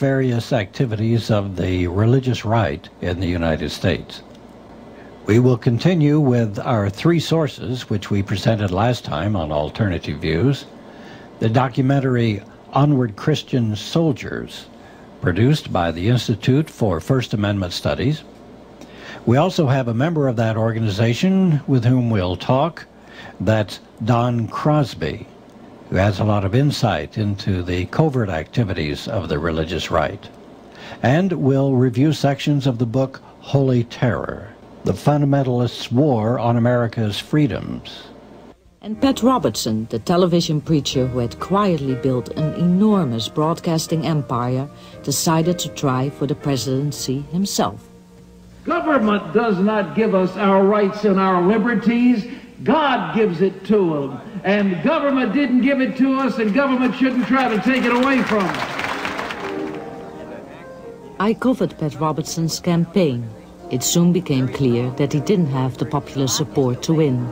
various activities of the religious right in the United States. We will continue with our three sources, which we presented last time on Alternative Views. The documentary Onward Christian Soldiers, produced by the Institute for First Amendment Studies. We also have a member of that organization with whom we'll talk. That's Don Crosby, who has a lot of insight into the covert activities of the religious right. And we'll review sections of the book Holy Terror, The Fundamentalists' War on America's Freedoms. And Pat Robertson, the television preacher who had quietly built an enormous broadcasting empire, decided to try for the presidency himself. Government does not give us our rights and our liberties. God gives it to them. And government didn't give it to us, and government shouldn't try to take it away from us. I covered Pat Robertson's campaign. It soon became clear that he didn't have the popular support to win.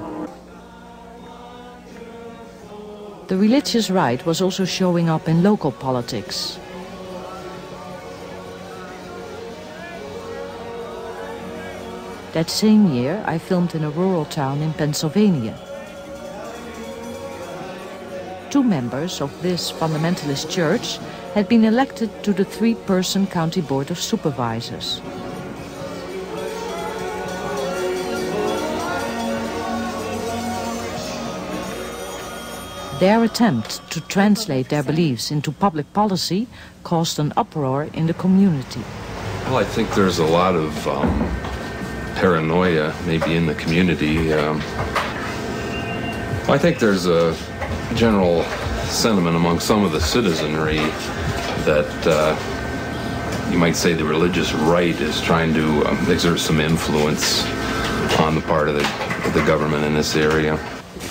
The religious right was also showing up in local politics. That same year, I filmed in a rural town in Pennsylvania. Two members of this fundamentalist church had been elected to the three-person county board of supervisors. Their attempt to translate their beliefs into public policy caused an uproar in the community. Well, I think there's a lot of paranoia maybe in the community. I think there's a general sentiment among some of the citizenry that you might say the religious right is trying to exert some influence on the part of the government in this area.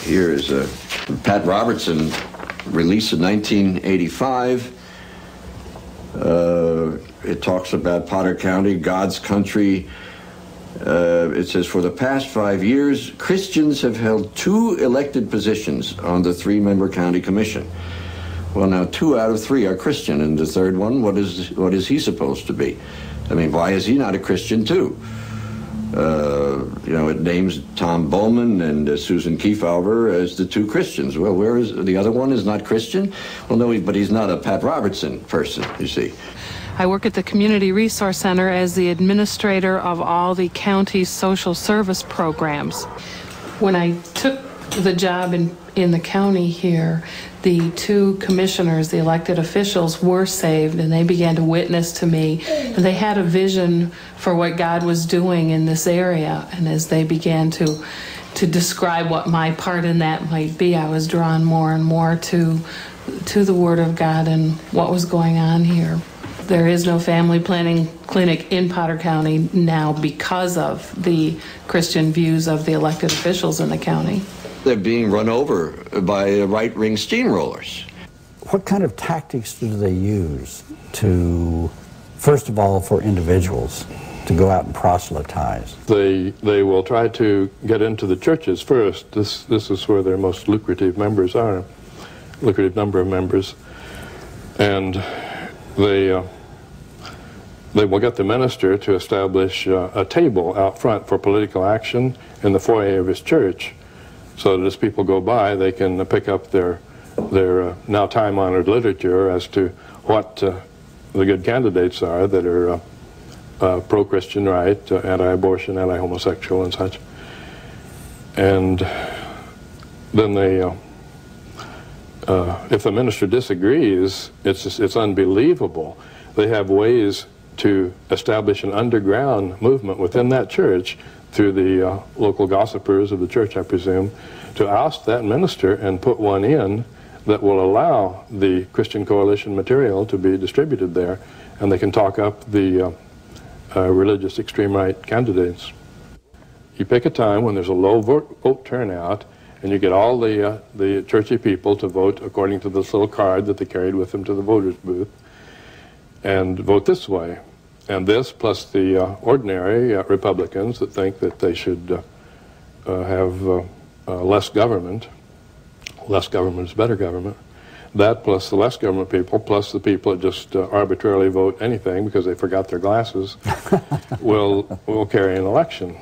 Here is Pat Robertson, released in 1985. It talks about Potter County, God's country. It says, for the past 5 years, Christians have held 2 elected positions on the 3-member county commission. Well, now 2 out of 3 are Christian, and the third one, what is he supposed to be? I mean, why is he not a Christian too? You know, it names Tom Bowman and Susan Kefauver as the 2 Christians. Well, where is the other one? Is not Christian? Well, no, but he's not a Pat Robertson person, you see. I work at the Community Resource Center as the administrator of all the county's social service programs. When I took the job in the county here, the 2 commissioners, the elected officials, were saved, and they began to witness to me. And they had a vision for what God was doing in this area. And as they began to describe what my part in that might be, I was drawn more and more to the Word of God and what was going on here. There is no family planning clinic in Potter County now because of the Christian views of the elected officials in the county. They're being run over by right-wing steamrollers. What kind of tactics do they use to, first of all, for individuals to go out and proselytize? They will try to get into the churches first. This is where their most lucrative members are, lucrative number of members. And they will get the minister to establish a table out front for political action in the foyer of his church, so that as people go by, they can pick up their now time-honored literature as to what the good candidates are that are pro-Christian right, anti-abortion, anti-homosexual, and such. And then they, if the minister disagrees, it's unbelievable. They have ways to establish an underground movement within that church through the local gossipers of the church, I presume, to oust that minister and put one in that will allow the Christian Coalition material to be distributed there, and they can talk up the religious extreme right candidates. You pick a time when there's a low vote turnout, and you get all the churchy people to vote according to this little card that they carried with them to the voters' booth, and vote this way. And this, plus the ordinary Republicans that think that they should have less government is better government, That plus the less government people, plus the people that just arbitrarily vote anything because they forgot their glasses, will carry an election.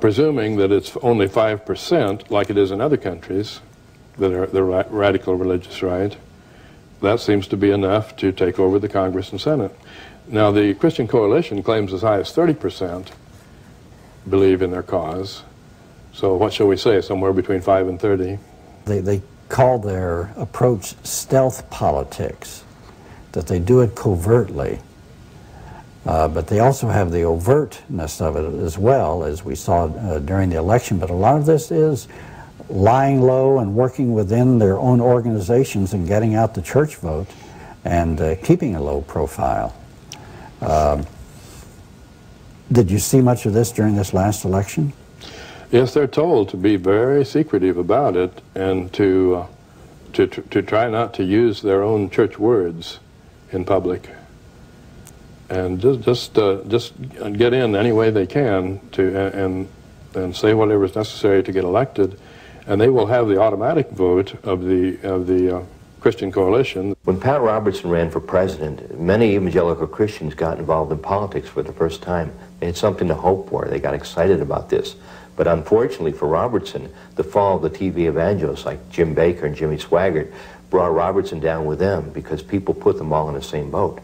Presuming that it's only 5%, like it is in other countries, that are the radical religious right, that seems to be enough to take over the Congress and Senate. Now, the Christian Coalition claims as high as 30% believe in their cause. So what shall we say, somewhere between 5 and 30? They call their approach stealth politics, that they do it covertly. But they also have the overtness of it as well, as we saw during the election. But a lot of this is lying low and working within their own organizations and getting out the church vote and keeping a low profile. Did you see much of this during this last election? Yes, they're told to be very secretive about it and to try not to use their own church words in public. And just get in any way they can and say whatever is necessary to get elected, and they will have the automatic vote of the Christian Coalition. When Pat Robertson ran for president, many evangelical Christians got involved in politics for the first time. They had something to hope for. They got excited about this. But unfortunately for Robertson, the fall of the TV evangelists like Jim Baker and Jimmy Swaggart brought Robertson down with them because people put them all in the same boat.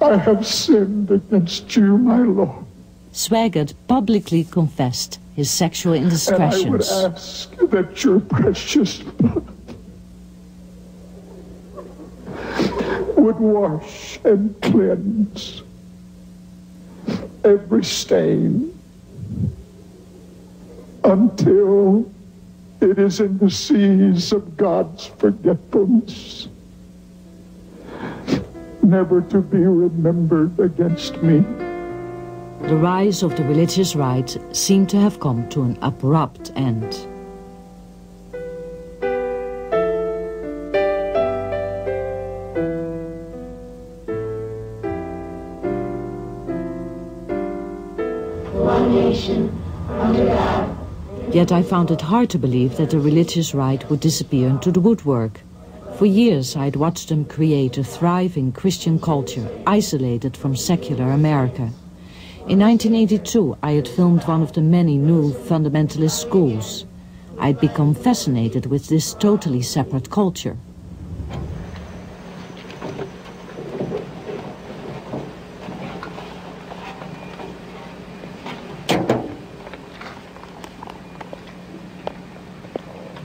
I have sinned against you, my Lord. Swaggart publicly confessed his sexual indiscretions. And I would ask that your precious blood would wash and cleanse every stain until it is in the seas of God's forgetfulness, never to be remembered against me. The rise of the religious right seemed to have come to an abrupt end. One nation, under God. Yet I found it hard to believe that the religious right would disappear into the woodwork. For years I had watched them create a thriving Christian culture, isolated from secular America. In 1982, I had filmed one of the many new fundamentalist schools. I had become fascinated with this totally separate culture.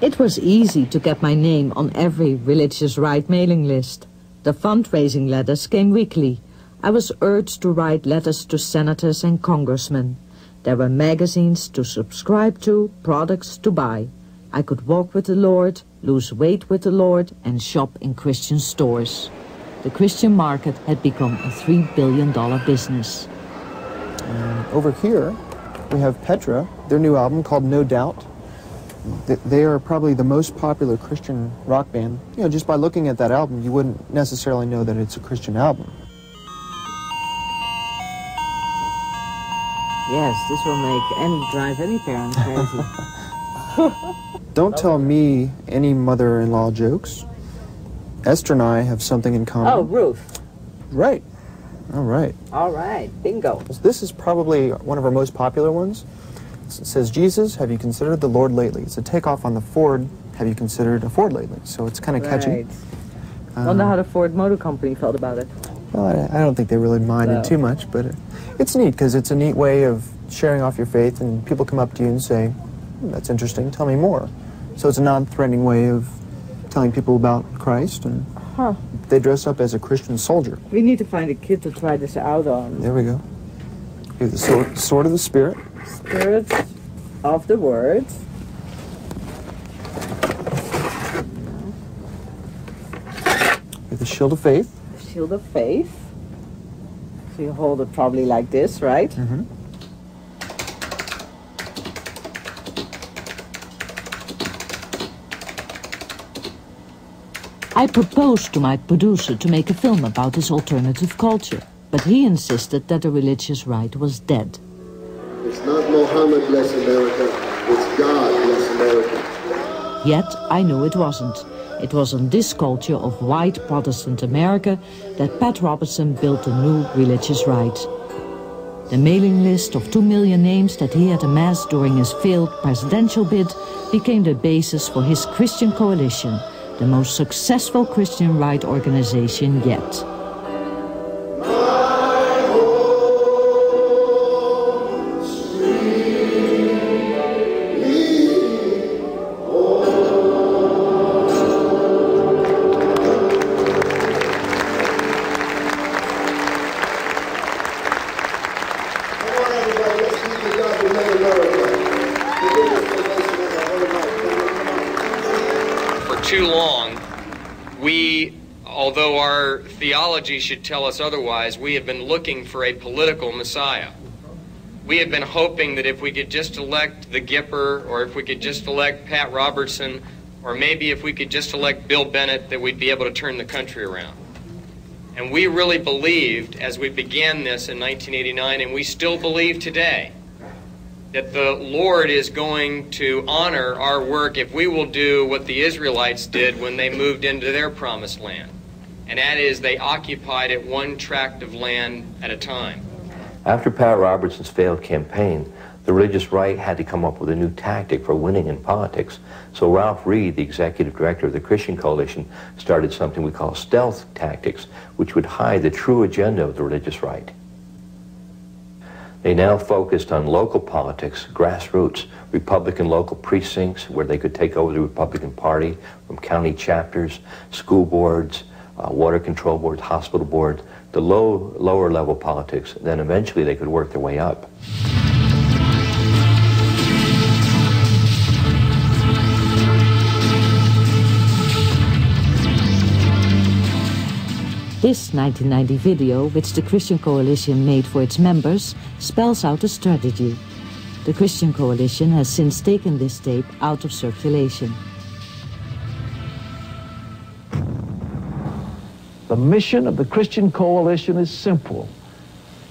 It was easy to get my name on every religious right mailing list. The fundraising letters came weekly. I was urged to write letters to senators and congressmen. There were magazines to subscribe to, products to buy. I could walk with the Lord, lose weight with the Lord, and shop in Christian stores. The Christian market had become a $3 billion business. Over here, we have Petra, their new album called No Doubt. They are probably the most popular Christian rock band. You know, just by looking at that album, you wouldn't necessarily know that it's a Christian album. Yes, this will drive any parent crazy. Don't tell me any mother-in-law jokes. Esther and I have something in common. Oh, Ruth. Right. All right. All right, bingo. This is probably one of our most popular ones. It says, Jesus, have you considered the Lord lately? It's a takeoff on the Ford, have you considered a Ford lately? So it's kind of catchy. Right. Wonder how the Ford Motor Company felt about it. Well, I don't think they really minded too much, but it's neat because it's a neat way of sharing off your faith, and people come up to you and say, that's interesting, tell me more. So it's a non-threatening way of telling people about Christ, and they dress up as a Christian soldier. We need to find a kid to try this out on. There we go. Here's the sword of the Spirit. Spirit of the Word. Here's the shield of faith. The shield of faith. So you hold it probably like this, right? Mm-hmm. I proposed to my producer to make a film about this alternative culture, but he insisted that the religious right was dead. It's not Mohammed bless America, it's God bless America. Yet I knew it wasn't. It was on this culture of white Protestant America that Pat Robertson built a new religious right. The mailing list of 2 million names that he had amassed during his failed presidential bid became the basis for his Christian Coalition, the most successful Christian right organization yet. Although our theology should tell us otherwise, we have been looking for a political Messiah. We have been hoping that if we could just elect the Gipper, or if we could just elect Pat Robertson, or maybe if we could just elect Bill Bennett, that we'd be able to turn the country around. And we really believed, as we began this in 1989, and we still believe today, that the Lord is going to honor our work if we will do what the Israelites did when they moved into their promised land. And that is, they occupied it one tract of land at a time. After Pat Robertson's failed campaign, the religious right had to come up with a new tactic for winning in politics. So Ralph Reed, the executive director of the Christian Coalition, started something we call stealth tactics, which would hide the true agenda of the religious right. They now focused on local politics, grassroots, Republican local precincts where they could take over the Republican Party from county chapters, school boards, water control boards, hospital boards, the lower level politics. Then eventually they could work their way up. This 1990 video, which the Christian Coalition made for its members, spells out a strategy. The Christian Coalition has since taken this tape out of circulation. The mission of the Christian Coalition is simple: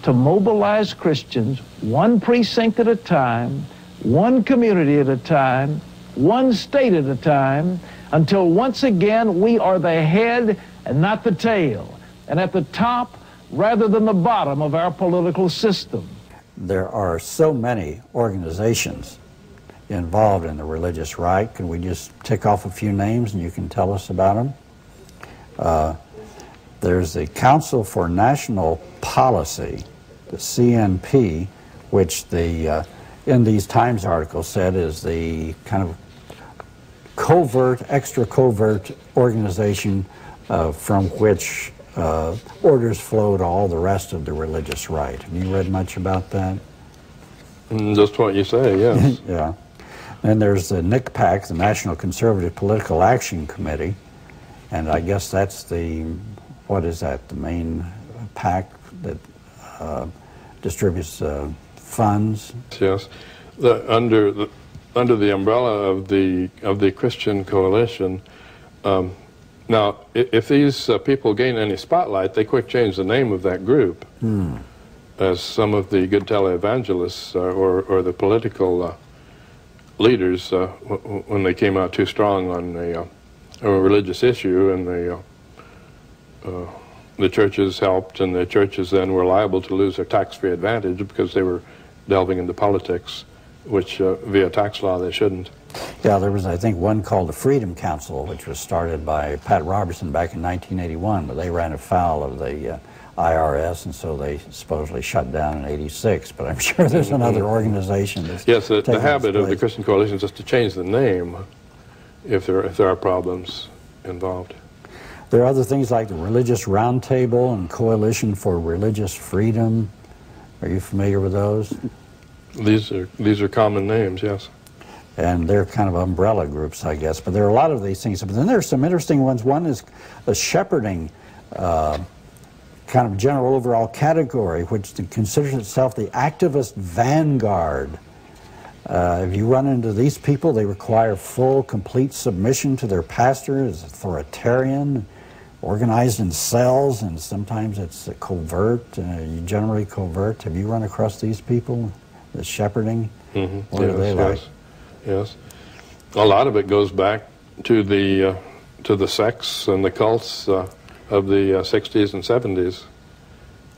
to mobilize Christians one precinct at a time, one community at a time, one state at a time, until once again we are the head and not the tail, and at the top rather than the bottom of our political system. There are so many organizations involved in the religious right. Can we just tick off a few names and you can tell us about them? There's the Council for National Policy, the CNP, which the in these Times articles said is the kind of covert, extra covert organization from which orders flow to all the rest of the religious right. Have you read much about that? Just what you say, yes. Yeah. Then there's the NCPAC, the National Conservative Political Action Committee, and I guess that's the, what is that, the main PAC that distributes funds? Yes. Under the umbrella of the Christian Coalition, now, if these people gain any spotlight, they quick change the name of that group, as some of the good televangelists or the political leaders, when they came out too strong on a religious issue, and the churches helped, and the churches then were liable to lose their tax-free advantage because they were delving into politics, which via tax law they shouldn't. Yeah, there was, I think, one called the Freedom Council, which was started by Pat Robertson back in 1981, but they ran afoul of the IRS, and so they supposedly shut down in '86. But I'm sure there's another organization that's yes, the habit of the Christian Coalition is just to change the name if there are problems involved. There are other things like the Religious Roundtable and Coalition for Religious Freedom. Are you familiar with those? These are common names, yes. And they're kind of umbrella groups, I guess. But there are a lot of these things. But then there are some interesting ones. One is a shepherding kind of general overall category, which considers itself the activist vanguard. If you run into these people, they require full, complete submission to their pastor as authoritarian, organized in cells, and sometimes it's covert, generally covert. Have you run across these people, the shepherding? Mm-hmm. What are they like? Yes. A lot of it goes back to the sects and the cults of the 60s and 70s,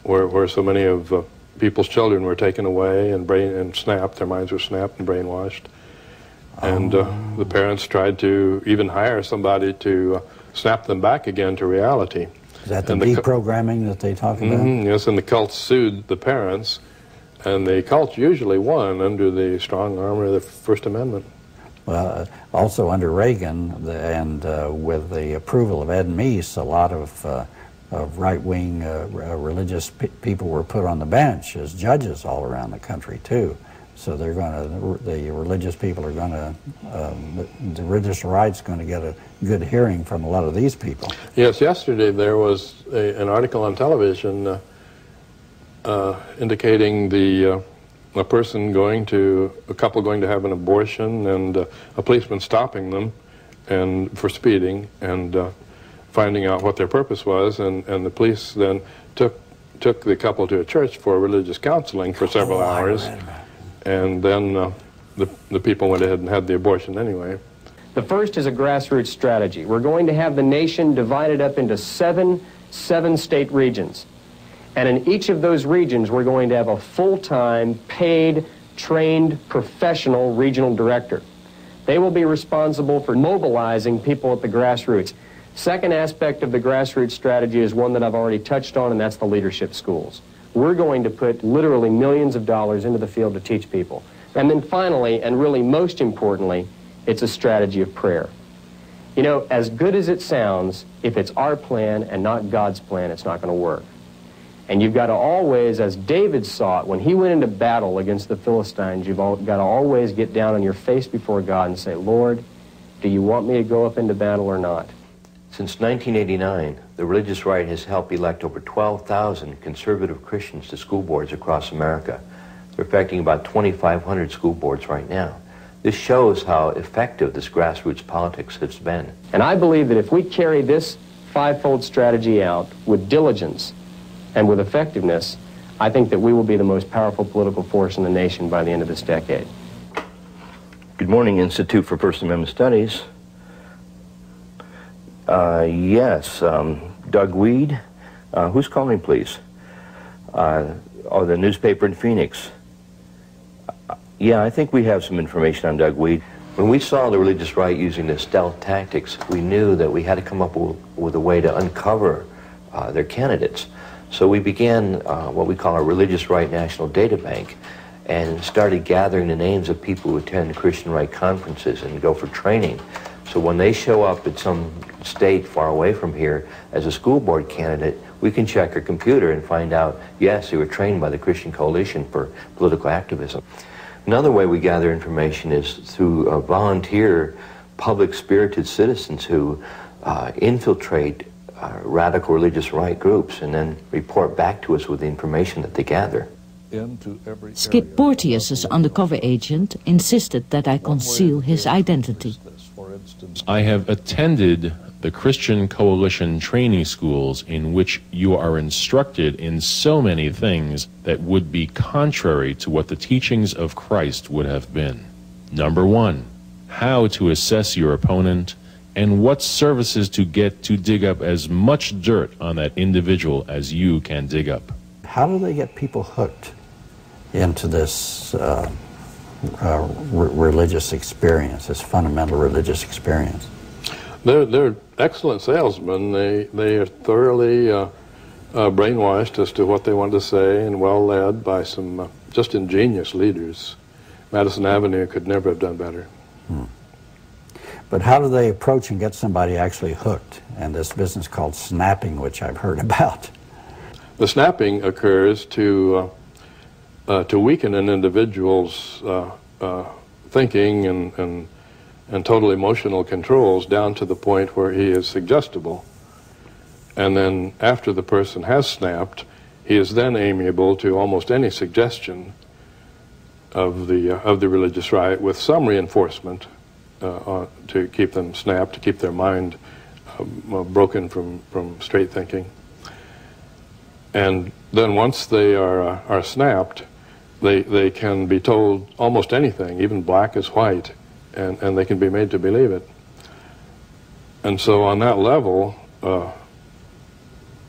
where so many of people's children were taken away and snapped, their minds were snapped and brainwashed. And the parents tried to even hire somebody to snap them back again to reality. Is that the deprogramming that they talk about? Yes, and the cults sued the parents, and the cults usually won under the strong arm of the First Amendment. Well, also under Reagan and with the approval of Ed Meese, a lot of right-wing religious people were put on the bench as judges all around the country too. So they're going to, the religious people are going to, the religious right's going to get a good hearing from a lot of these people. Yes, yesterday there was an article on television indicating a couple going to have an abortion, and a policeman stopping them and for speeding and finding out what their purpose was, and the police then took the couple to a church for religious counseling for several hours. And then the people went ahead and had the abortion anyway. The first is a grassroots strategy. We're going to have the nation divided up into seven state regions. And in each of those regions, we're going to have a full-time, paid, trained, professional regional director. They will be responsible for mobilizing people at the grassroots. Second aspect of the grassroots strategy is one that I've already touched on, and that's the leadership schools. We're going to put literally millions of dollars into the field to teach people. And then finally, and really most importantly, it's a strategy of prayer. You know, as good as it sounds, if it's our plan and not God's plan, it's not going to work. And you've got to always, as David saw it, when he went into battle against the Philistines, you've got to always get down on your face before God and say, Lord, do you want me to go up into battle or not? Since 1989, the religious right has helped elect over 12,000 conservative Christians to school boards across America. They're affecting about 2,500 school boards right now. This shows how effective this grassroots politics has been. And I believe that if we carry this five-fold strategy out with diligence and with effectiveness, I think that we will be the most powerful political force in the nation by the end of this decade. Good morning, Institute for First Amendment Studies. Yes, Doug Weed. Who's calling, please? Oh, the newspaper in Phoenix. Yeah, I think we have some information on Doug Weed. When we saw the religious right using the stealth tactics, we knew that we had to come up with a way to uncover their candidates. So we began what we call our Religious Right National Data Bank, and started gathering the names of people who attend Christian right conferences and go for training. So when they show up at some state far away from here as a school board candidate, we can check our computer and find out, yes, they were trained by the Christian Coalition for Political Activism. Another way we gather information is through volunteer, public-spirited citizens who infiltrate radical religious right groups and then report back to us with the information that they gather. Skip Porteus's undercover agent insisted that I conceal his identity. I have attended the Christian Coalition training schools in which you are instructed in so many things that would be contrary to what the teachings of Christ would have been. Number one, how to assess your opponent and what services to get to dig up as much dirt on that individual as you can dig up. How do they get people hooked into this religious experience, this fundamental religious experience? They're excellent salesmen. They are thoroughly brainwashed as to what they want to say, and well led by some just ingenious leaders. Madison Avenue could never have done better. But how do they approach and get somebody actually hooked? And this business called snapping, which I've heard about. The snapping occurs to weaken an individual's thinking and total emotional controls down to the point where he is suggestible. And then after the person has snapped, he is then amiable to almost any suggestion of the religious right, with some reinforcement to keep them snapped, to keep their mind broken from straight thinking. And then once they are snapped, they can be told almost anything, even black as white, and they can be made to believe it. And so on that level,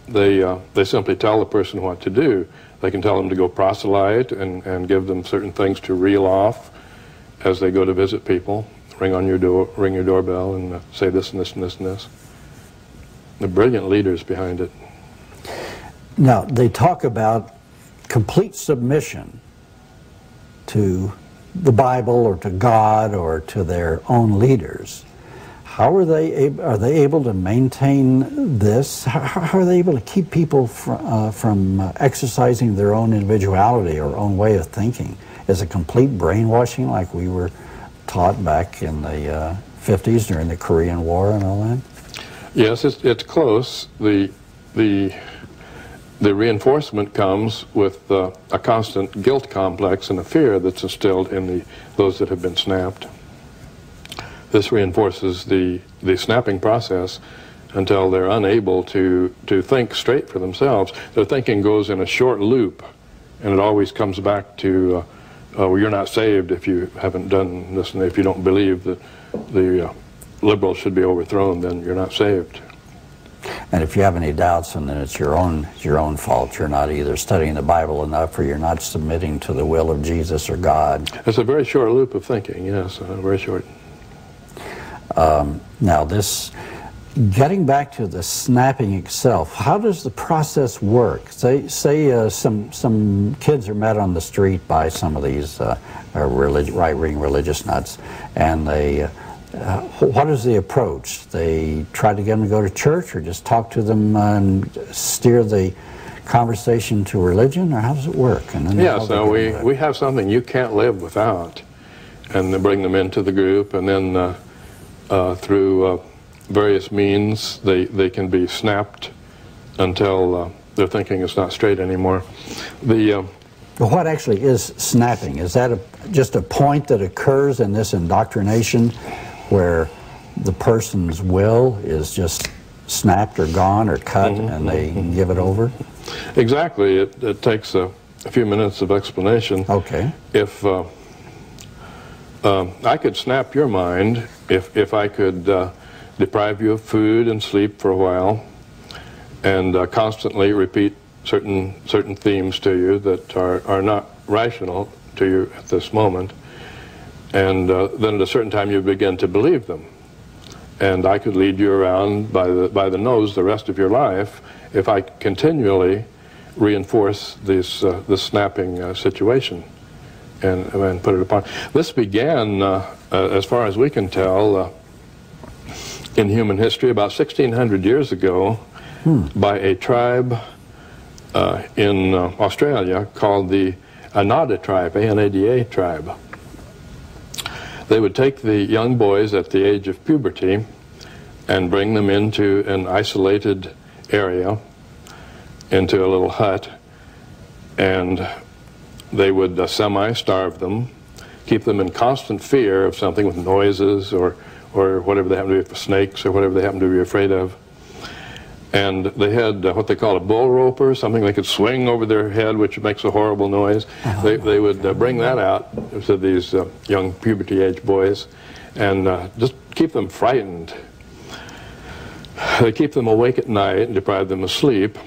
they simply tell the person what to do. They can tell them to go proselyte and give them certain things to reel off as they go to visit people. Ring your doorbell and say this and this and this and this. The brilliant leaders behind it. Now, they talk about complete submission to the Bible or to God or to their own leaders. How are they able to maintain this? How are they able to keep people from exercising their own individuality or own way of thinking? Is it complete brainwashing like we were taught back in the 50s during the Korean War and all that? Yes, it's close. The reinforcement comes with a constant guilt complex and a fear that's instilled in those that have been snapped. This reinforces the snapping process until they're unable to think straight for themselves. Their thinking goes in a short loop, and it always comes back to, well, you're not saved if you haven't done this, and if you don't believe that the liberals should be overthrown, then you're not saved. And if you have any doubts, then it's your own fault. You're not either studying the Bible enough, or you're not submitting to the will of Jesus or God. It's a very short loop of thinking, yes, very short. Now, getting back to the snapping itself, how does the process work? Say some kids are met on the street by some of these right-wing religious nuts, and what is the approach? They try to get them to go to church, or just talk to them and steer the conversation to religion, or how does it work? And then so we have something you can't live without, and then bring them into the group, and then through various means they can be snapped until their thinking is not straight anymore. Well, what actually is snapping? Is that just a point that occurs in this indoctrination where the person's will is just snapped or gone or cut, and they give it over? Exactly. It takes a few minutes of explanation. Okay. If I could snap your mind, if I could deprive you of food and sleep for a while, and constantly repeat certain themes to you that are not rational to you at this moment, and then at a certain time you begin to believe them, and I could lead you around by the nose the rest of your life if I continually reinforce this snapping situation and put it upon. This began, as far as we can tell, in human history about 1,600 years ago by a tribe in Australia called the Anada tribe, A-N-A-D-A tribe. They would take the young boys at the age of puberty and bring them into an isolated area, into a little hut, and they would semi-starve them, keep them in constant fear of something with noises or whatever they happen to be, snakes or whatever they happen to be afraid of. And they had what they call a bull roper, something they could swing over their head, which makes a horrible noise. They would bring that out to these young puberty-age boys and just keep them frightened. They keep them awake at night and deprive them of sleep.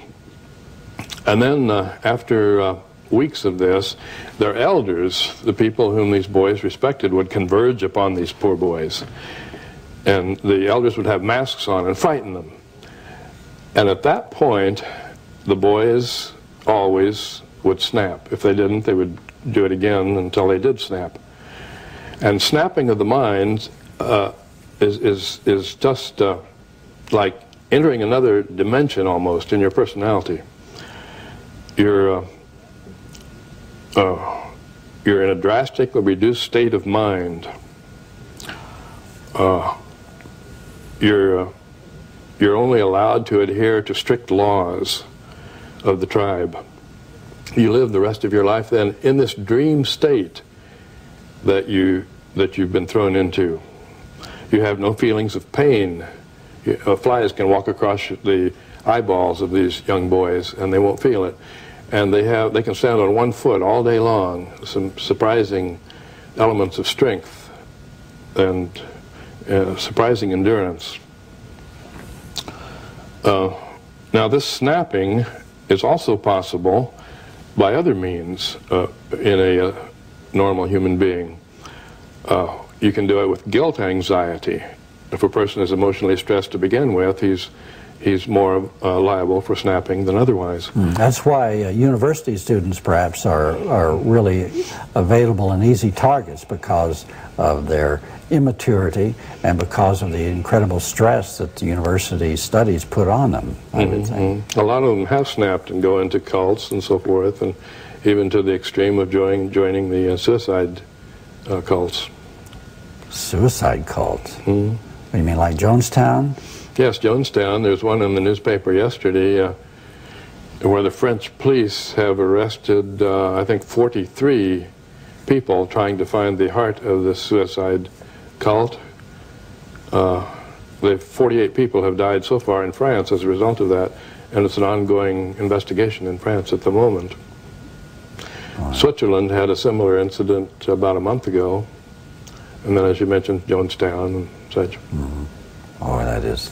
And then after weeks of this, their elders, the people whom these boys respected, would converge upon these poor boys. And the elders would have masks on and frighten them. And at that point, the boys always would snap. If they didn't, they would do it again until they did snap. And snapping of the mind is just like entering another dimension almost in your personality. You're in a drastically reduced state of mind. You're only allowed to adhere to strict laws of the tribe. You live the rest of your life then in this dream state that you've been thrown into. You have no feelings of pain. Flies can walk across the eyeballs of these young boys and they won't feel it. And they can stand on one foot all day long. Some surprising elements of strength and surprising endurance. Now, this snapping is also possible by other means in a normal human being. You can do it with guilt anxiety. If a person is emotionally stressed to begin with, he's more liable for snapping than otherwise. That's why university students perhaps are really available and easy targets, because of their immaturity and because of the incredible stress that the university studies put on them, I would think. A lot of them have snapped and go into cults and so forth, and even to the extreme of joining the suicide cults. Suicide cults? What do you mean, like Jonestown? Yes, Jonestown. There's one in the newspaper yesterday where the French police have arrested, I think, 43 people trying to find the heart of the suicide cult. 48 people have died so far in France as a result of that, and it's an ongoing investigation in France at the moment. Switzerland had a similar incident about a month ago, and then, as you mentioned, Jonestown and such. Oh,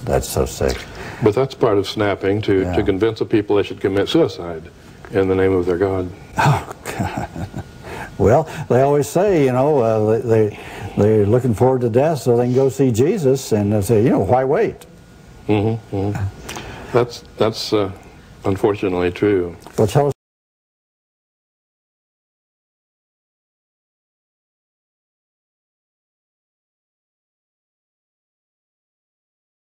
that's so sick. But that's part of snapping, to convince the people they should commit suicide in the name of their God. Oh, God. Well, they always say, you know, they're looking forward to death so they can go see Jesus, and they say, you know, why wait? That's unfortunately true. Well, tell us